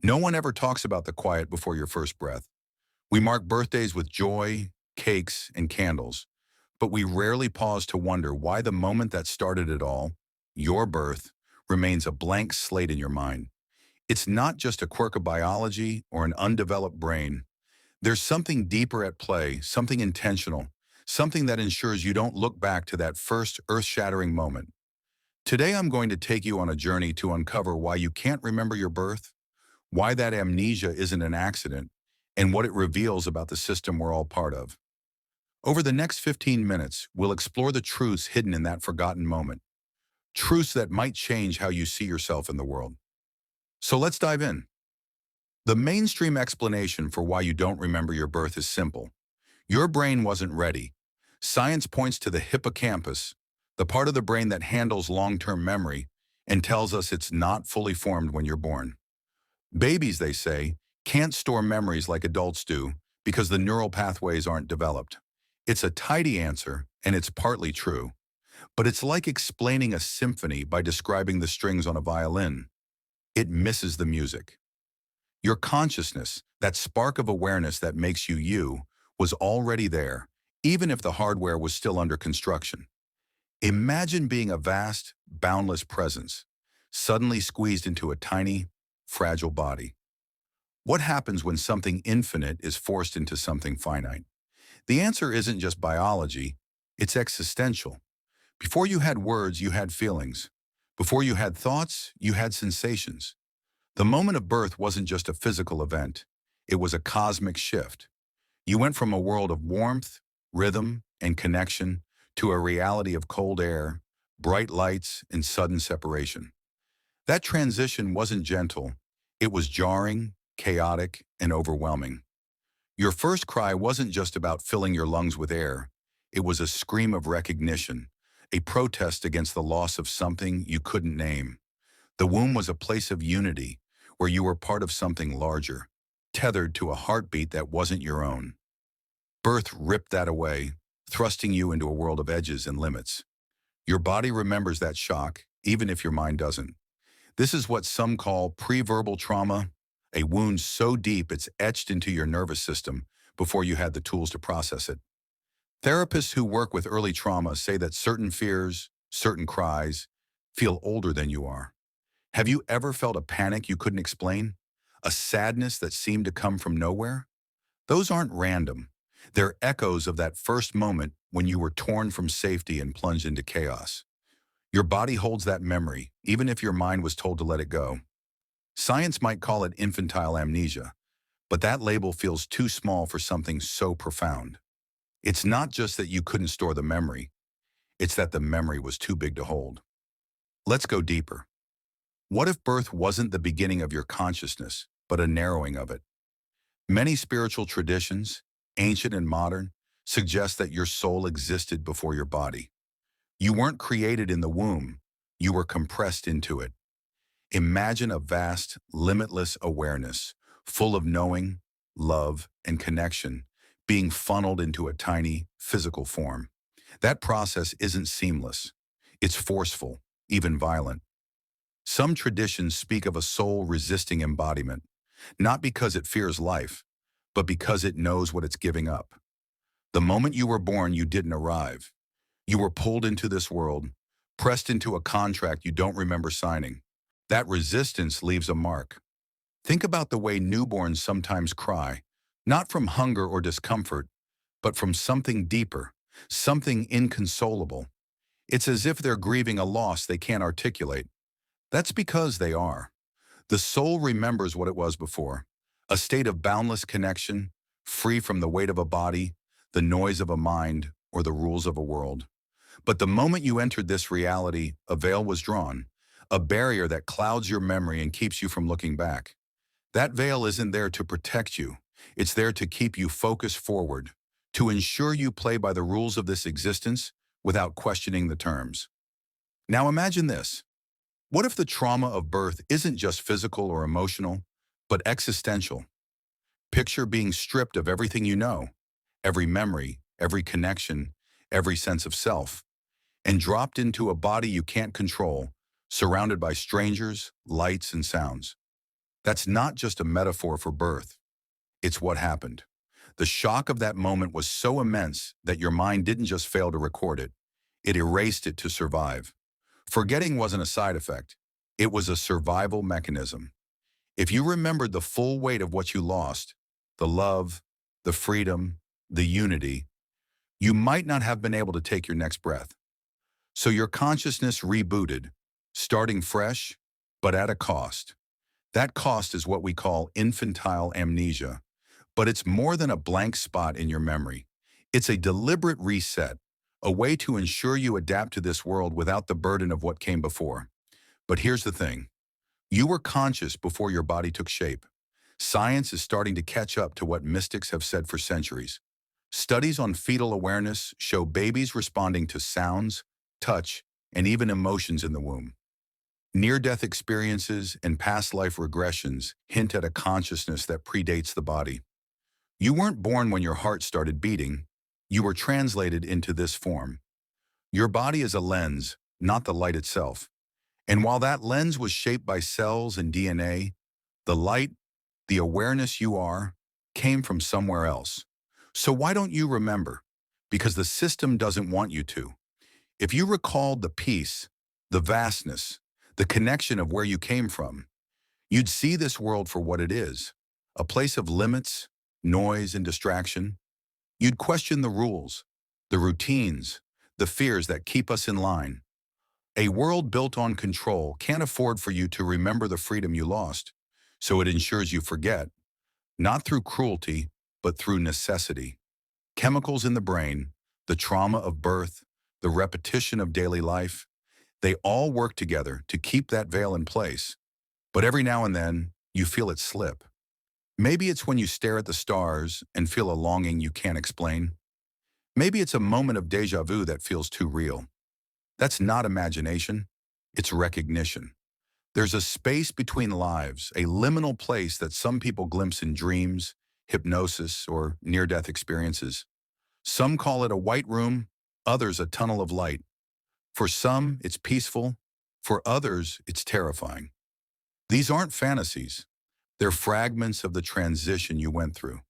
No one ever talks about the quiet before your first breath. We mark birthdays with joy, cakes, and candles, but we rarely pause to wonder why the moment that started it all, your birth, remains a blank slate in your mind. It's not just a quirk of biology or an undeveloped brain. There's something deeper at play, something intentional, something that ensures you don't look back to that first earth-shattering moment. Today I'm going to take you on a journey to uncover why you can't remember your birth, why that amnesia isn't an accident, and what it reveals about the system we're all part of. Over the next 15 minutes, we'll explore the truths hidden in that forgotten moment, truths that might change how you see yourself in the world. So let's dive in. The mainstream explanation for why you don't remember your birth is simple. Your brain wasn't ready. Science points to the hippocampus, the part of the brain that handles long-term memory, and tells us it's not fully formed when you're born. Babies, they say, can't store memories like adults do because the neural pathways aren't developed. It's a tidy answer, and it's partly true. But it's like explaining a symphony by describing the strings on a violin. It misses the music. Your consciousness, that spark of awareness that makes you you, was already there, even if the hardware was still under construction. Imagine being a vast, boundless presence, suddenly squeezed into a tiny, fragile body. What happens when something infinite is forced into something finite? The answer isn't just biology, it's existential. Before you had words, you had feelings. Before you had thoughts, you had sensations. The moment of birth wasn't just a physical event, it was a cosmic shift. You went from a world of warmth, rhythm, and connection to a reality of cold air, bright lights, and sudden separation. That transition wasn't gentle, it was jarring, chaotic, and overwhelming. Your first cry wasn't just about filling your lungs with air, it was a scream of recognition, a protest against the loss of something you couldn't name. The womb was a place of unity, where you were part of something larger, tethered to a heartbeat that wasn't your own. Birth ripped that away, thrusting you into a world of edges and limits. Your body remembers that shock, even if your mind doesn't. This is what some call pre-verbal trauma, a wound so deep it's etched into your nervous system before you had the tools to process it. Therapists who work with early trauma say that certain fears, certain cries, feel older than you are. Have you ever felt a panic you couldn't explain? A sadness that seemed to come from nowhere? Those aren't random. They're echoes of that first moment when you were torn from safety and plunged into chaos. Your body holds that memory, even if your mind was told to let it go. Science might call it infantile amnesia, but that label feels too small for something so profound. It's not just that you couldn't store the memory, it's that the memory was too big to hold. Let's go deeper. What if birth wasn't the beginning of your consciousness, but a narrowing of it? Many spiritual traditions, ancient and modern, suggest that your soul existed before your body. You weren't created in the womb, you were compressed into it. Imagine a vast, limitless awareness, full of knowing, love, and connection, being funneled into a tiny, physical form. That process isn't seamless. It's forceful, even violent. Some traditions speak of a soul resisting embodiment, not because it fears life, but because it knows what it's giving up. The moment you were born, you didn't arrive. You were pulled into this world, pressed into a contract you don't remember signing. That resistance leaves a mark. Think about the way newborns sometimes cry, not from hunger or discomfort, but from something deeper, something inconsolable. It's as if they're grieving a loss they can't articulate. That's because they are. The soul remembers what it was before, a state of boundless connection, free from the weight of a body, the noise of a mind, or the rules of a world. But the moment you entered this reality, a veil was drawn, a barrier that clouds your memory and keeps you from looking back. That veil isn't there to protect you. It's there to keep you focused forward, to ensure you play by the rules of this existence without questioning the terms. Now imagine this. What if the trauma of birth isn't just physical or emotional, but existential? Picture being stripped of everything you know, every memory, every connection, every sense of self, and dropped into a body you can't control, surrounded by strangers, lights, and sounds. That's not just a metaphor for birth. It's what happened. The shock of that moment was so immense that your mind didn't just fail to record it. It erased it to survive. Forgetting wasn't a side effect. It was a survival mechanism. If you remembered the full weight of what you lost, the love, the freedom, the unity, you might not have been able to take your next breath. So your consciousness rebooted, starting fresh, but at a cost. That cost is what we call infantile amnesia, but it's more than a blank spot in your memory. It's a deliberate reset, a way to ensure you adapt to this world without the burden of what came before. But here's the thing. You were conscious before your body took shape. Science is starting to catch up to what mystics have said for centuries. Studies on fetal awareness show babies responding to sounds, touch, and even emotions in the womb. Near-death experiences and past life regressions hint at a consciousness that predates the body. You weren't born when your heart started beating. You were translated into this form. Your body is a lens, not the light itself. And while that lens was shaped by cells and DNA, the light, the awareness you are, came from somewhere else. So why don't you remember? Because the system doesn't want you to. If you recalled the peace, the vastness, the connection of where you came from, you'd see this world for what it is, a place of limits, noise, and distraction. You'd question the rules, the routines, the fears that keep us in line. A world built on control can't afford for you to remember the freedom you lost, so it ensures you forget, not through cruelty, but through necessity. Chemicals in the brain, the trauma of birth, the repetition of daily life, they all work together to keep that veil in place. But every now and then, you feel it slip. Maybe it's when you stare at the stars and feel a longing you can't explain. Maybe it's a moment of déjà vu that feels too real. That's not imagination, it's recognition. There's a space between lives, a liminal place that some people glimpse in dreams, hypnosis, or near-death experiences. Some call it a white room, others a tunnel of light. For some, it's peaceful. For others, it's terrifying. These aren't fantasies. They're fragments of the transition you went through.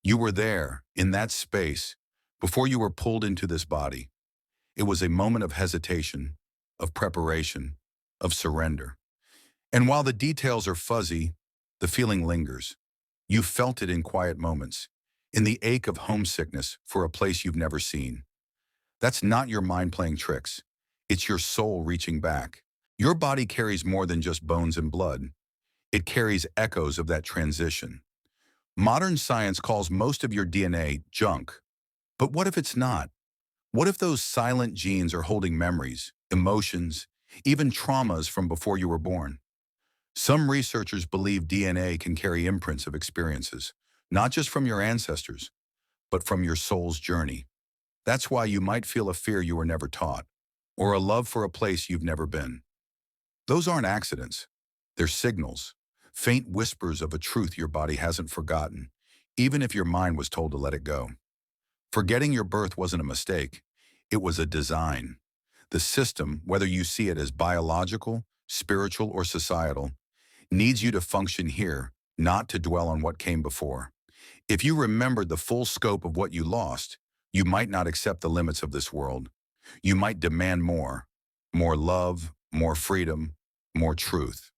You were there, in that space, before you were pulled into this body. It was a moment of hesitation, of preparation, of surrender. And while the details are fuzzy, the feeling lingers. You felt it in quiet moments, in the ache of homesickness for a place you've never seen. That's not your mind playing tricks. It's your soul reaching back. Your body carries more than just bones and blood. It carries echoes of that transition. Modern science calls most of your DNA junk. But what if it's not? What if those silent genes are holding memories, emotions, even traumas from before you were born? Some researchers believe DNA can carry imprints of experiences, not just from your ancestors, but from your soul's journey. That's why you might feel a fear you were never taught, or a love for a place you've never been. Those aren't accidents. They're signals, faint whispers of a truth your body hasn't forgotten, even if your mind was told to let it go. Forgetting your birth wasn't a mistake. It was a design. The system, whether you see it as biological, spiritual, or societal, needs you to function here, not to dwell on what came before. If you remembered the full scope of what you lost, you might not accept the limits of this world. You might demand more love, more freedom, more truth.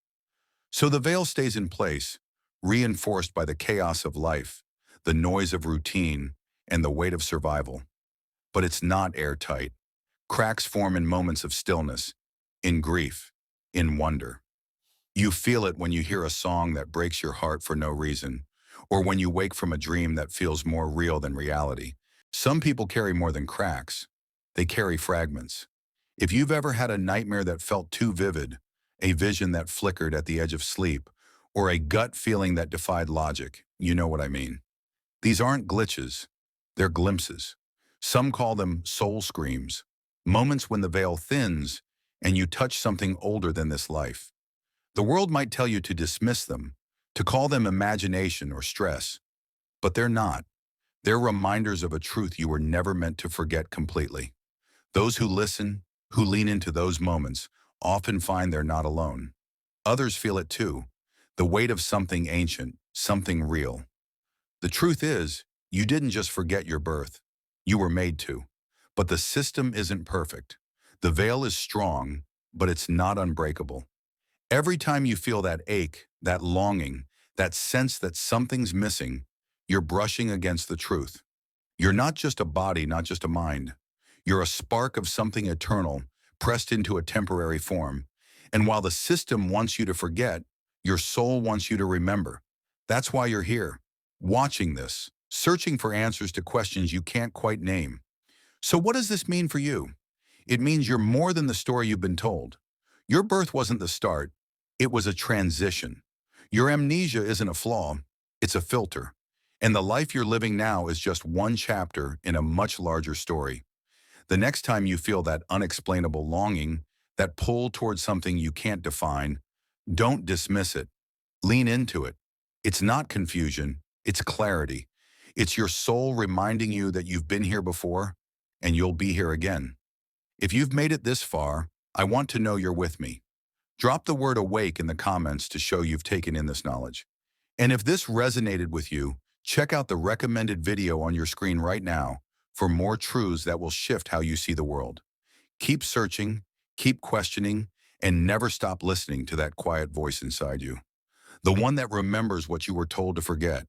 So the veil stays in place, reinforced by the chaos of life, the noise of routine, and the weight of survival. But it's not airtight. Cracks form in moments of stillness, in grief, in wonder. You feel it when you hear a song that breaks your heart for no reason, or when you wake from a dream that feels more real than reality. Some people carry more than cracks. They carry fragments. If you've ever had a nightmare that felt too vivid, a vision that flickered at the edge of sleep, or a gut feeling that defied logic, you know what I mean. These aren't glitches. They're glimpses. Some call them soul screams, moments when the veil thins and you touch something older than this life. The world might tell you to dismiss them, to call them imagination or stress, but they're not. They're reminders of a truth you were never meant to forget completely. Those who listen, who lean into those moments, often find they're not alone. Others feel it too. the weight of something ancient, something real. The truth is, you didn't just forget your birth. You were made to. But the system isn't perfect. The veil is strong, but it's not unbreakable. Every time you feel that ache, that longing, that sense that something's missing, you're brushing against the truth. You're not just a body, not just a mind. You're a spark of something eternal, pressed into a temporary form. And while the system wants you to forget, your soul wants you to remember. That's why you're here, watching this, searching for answers to questions you can't quite name. So what does this mean for you? It means you're more than the story you've been told. Your birth wasn't the start, it was a transition. Your amnesia isn't a flaw, it's a filter. And the life you're living now is just one chapter in a much larger story. The next time you feel that unexplainable longing, that pull towards something you can't define, don't dismiss it. Lean into it. It's not confusion, it's clarity. It's your soul reminding you that you've been here before and you'll be here again. If you've made it this far, I want to know you're with me. Drop the word awake in the comments to show you've taken in this knowledge. And if this resonated with you, check out the recommended video on your screen right now for more truths that will shift how you see the world. Keep searching, keep questioning, and never stop listening to that quiet voice inside you. The one that remembers what you were told to forget.